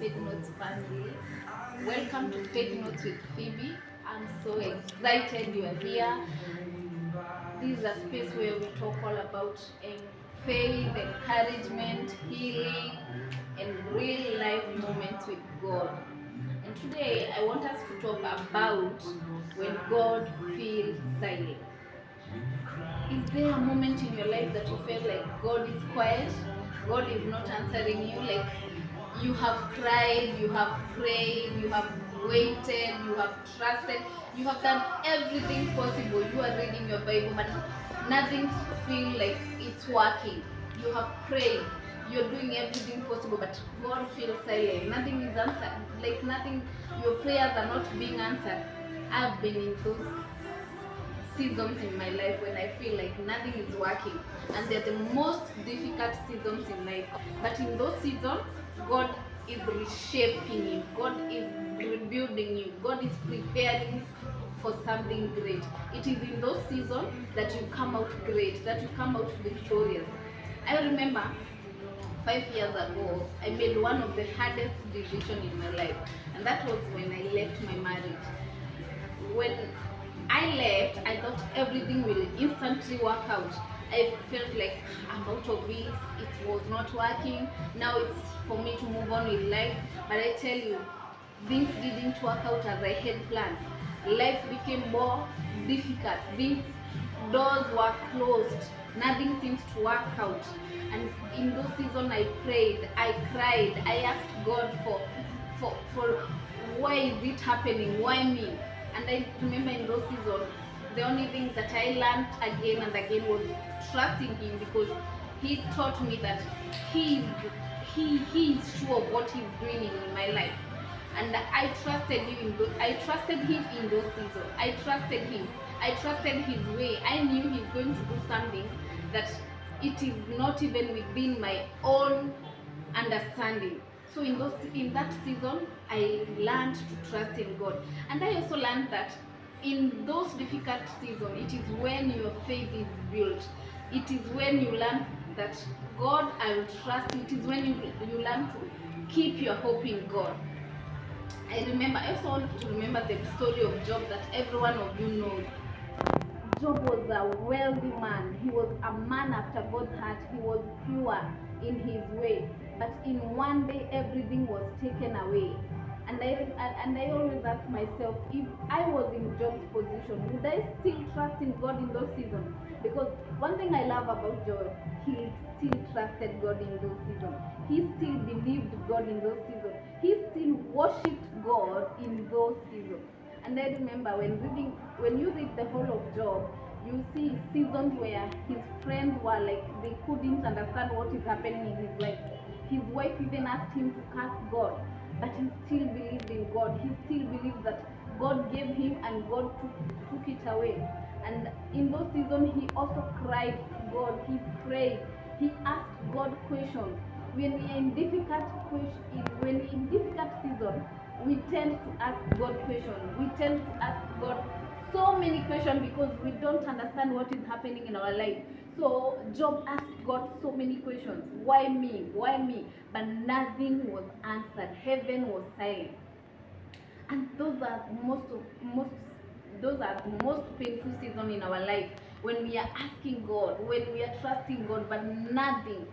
Faith Notes family. Welcome to Faith Notes with Phoebe. I'm so excited you are here. This is a space where we talk all about faith, encouragement, healing, and real life moments with God. And today I want us to talk about when God feels silent. Is there a moment in your life that you feel like God is quiet? God is not answering you? Like you have cried, you have prayed, you have waited, you have trusted, you have done everything possible. You are reading your Bible, but nothing feels like it's working. You have prayed, you're doing everything possible, but God feels silent. Nothing is answered. Like nothing, your prayers are not being answered. I've been in those seasons in my life when I feel like nothing is working, and they're the most difficult seasons in life. But in those seasons, God is reshaping you, God is rebuilding you, God is preparing you for something great. It is in those seasons that you come out great, that you come out victorious. I remember 5 years ago, I made one of the hardest decisions in my life, and that was when I left my marriage. When I left, I thought everything will instantly work out. I felt like I'm out of this, it was not working. Now it's for me to move on with life. But I tell you, things didn't work out as I had planned. Life became more difficult. Things, doors were closed. Nothing seems to work out. And in those seasons I prayed, I cried, I asked God for why is it happening? Why me? And I remember in those seasons, the only thing that I learned again and again was trusting Him, because He taught me that He is sure of what He's doing in my life. And I trusted Him. I trusted Him in those seasons. I trusted Him. I trusted His way. I knew He's going to do something that it is not even within my own understanding. So in that season, I learned to trust in God, and I also learned that in those difficult seasons, it is when your faith is built. It is when you learn that God, I will trust. It is when you learn to keep your hope in God. I also want to remember the story of Job that every one of you knows. Job was a wealthy man. He was a man after God's heart. He was pure in his way. But in one day, everything was taken away. And I always ask myself, if I was in Job's position, would I still trust in God in those seasons? Because one thing I love about Job, he still trusted God in those seasons. He still believed God in those seasons. He still worshipped God in those seasons. And I remember when you read the whole of Job, you see seasons where his friends were like, they couldn't understand what is happening in his life. His wife even asked him to curse God, but he still believed in God. He still believed that God gave him and God took it away. And in those seasons, he also cried to God. He prayed. He asked God questions. When we are in difficult seasons, we tend to ask God questions. We tend to ask God so many questions because we don't understand what is happening in our life. So Job asked God so many questions. Why me? Why me? But nothing was answered. Heaven was silent. And those are the most painful seasons in our life, when we are asking God, when we are trusting God, but nothing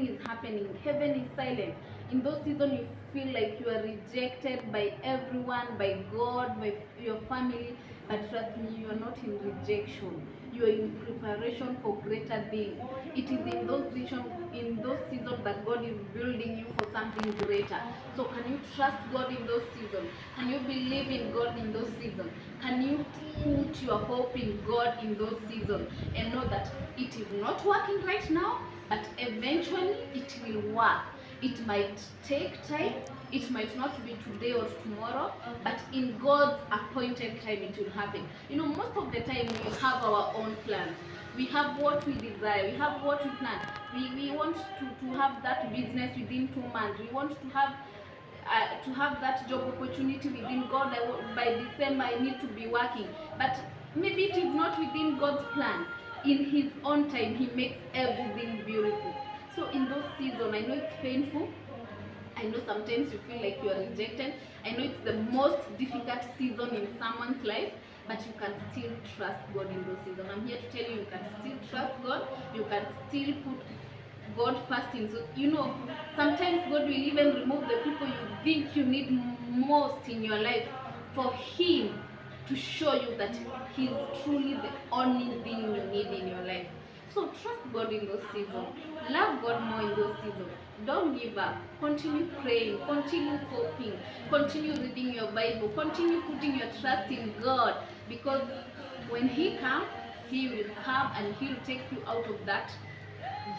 is happening. Heaven is silent. In those seasons, you feel like you are rejected by everyone, by God, by your family. But trust me, you are not in rejection. You are in preparation for greater things. It is in those seasons that God is building you for something greater. So can you trust God in those seasons? Can you believe in God in those seasons? Can you put your hope in God in those seasons and know that it is not working right now, but eventually it will work? It might take time, it might not be today or tomorrow, but in God's appointed time it will happen. Most of the time we have our own plans. We have what we desire, we have what we plan. We want to have that business within 2 months. We want to have that job opportunity within God. By December I need to be working. But maybe it is not within God's plan. In His own time, He makes everything beautiful. So in those seasons, I know it's painful. I I know sometimes you feel like you are rejected. I know it's the most difficult season in someone's life, but you can still trust God in those seasons. I'm here to tell you, you can still trust God. You can still put God first in. So, sometimes God will even remove the people you think you need most in your life for Him to show you that He is truly the only thing you need in your life. So trust God in those seasons. Love God more in those seasons. Don't give up. Continue praying. Continue hoping. Continue reading your Bible. Continue putting your trust in God, because when He comes, He will come and He will take you out of that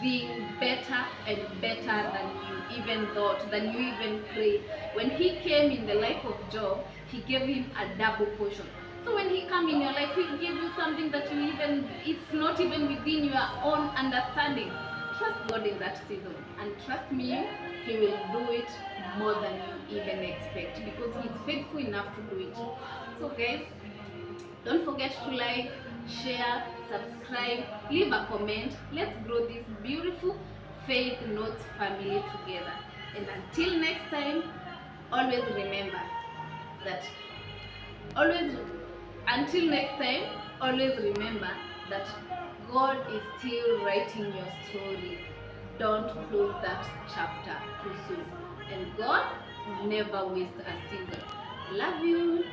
being better and better than you even thought, than you even prayed. When He came in the life of Job, He gave him a double portion. So when He come in your life, He'll give you something that it's not even within your own understanding. Trust God in that season, and trust me, He will do it more than you even expect, because He's faithful enough to do it. So guys, don't forget to like, share, subscribe, leave a comment. Let's grow this beautiful Faith Notes family together. And until next time, always remember that always remember that God is still writing your story. Don't close that chapter too soon. And God never wastes a season. Love you.